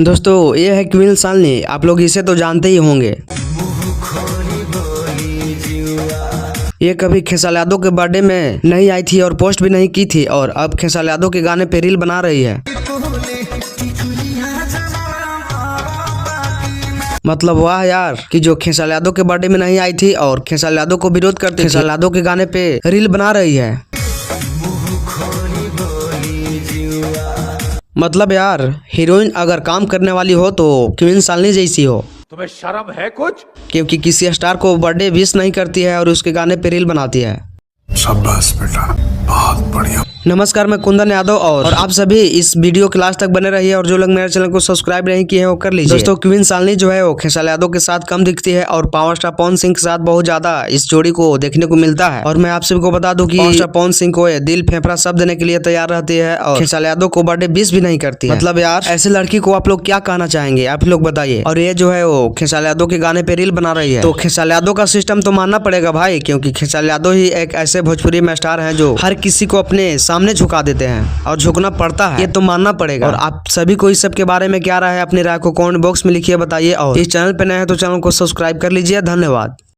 दोस्तों ये है क्वीन शालिनी, आप लोग इसे तो जानते ही होंगे। ये कभी खेसारी यादव के बर्थडे में नहीं आई थी और पोस्ट भी नहीं की थी, और अब खेसारी यादव के गाने पे रील बना रही है। मतलब वाह यार कि जो खेसारी यादव के बर्थडे में नहीं आई थी और खेसारी यादव को विरोध करते खेसारी यादव के गाने पे रील बना रही है। मतलब यार हीरोइन अगर काम करने वाली हो तो क्वीन शालिनी जैसी हो। तुम्हें शर्म है कुछ? क्योंकि किसी स्टार को बर्थडे विश नहीं करती है और उसके गाने पे रील बनाती है। शाबाश बेटा, बहुत बढ़िया। नमस्कार, मैं कुंदन यादव और आप सभी इस वीडियो के लास्ट तक बने रहिए, और जो लोग मेरे चैनल को सब्सक्राइब नहीं किए हैं वो कर लीजिए। दोस्तों क्वीन शालिनी जो है वो खेसारी यादव के साथ कम दिखती है और पावर स्टार पवन सिंह के साथ बहुत ज्यादा इस जोड़ी को देखने को मिलता है। और मैं आप सभी को बता दूं कि पावर स्टार पवन सिंह को दिल फेफड़ा सब देने के लिए तैयार रहती है और खेसारी यादव को बर्थडे विश भी नहीं करती है। मतलब यार ऐसे लड़की को आप लोग क्या कहना चाहेंगे, आप लोग बताइए। और ये जो है वो खेसारी यादव के गाने पे रील बना रही है, तो खेसारी यादव का सिस्टम तो मानना पड़ेगा भाई, क्योंकि खेसारी यादव ही एक ऐसे भोजपुरी में स्टार है जो हर किसी को अपने सामने झुका देते हैं और झुकना पड़ता है, ये तो मानना पड़ेगा। और आप सभी को इस सब के बारे में क्या राय है, अपनी राय को कमेंट बॉक्स में लिखिए, बताइए। और इस चैनल पे नए हैं तो चैनल को सब्सक्राइब कर लीजिए। धन्यवाद।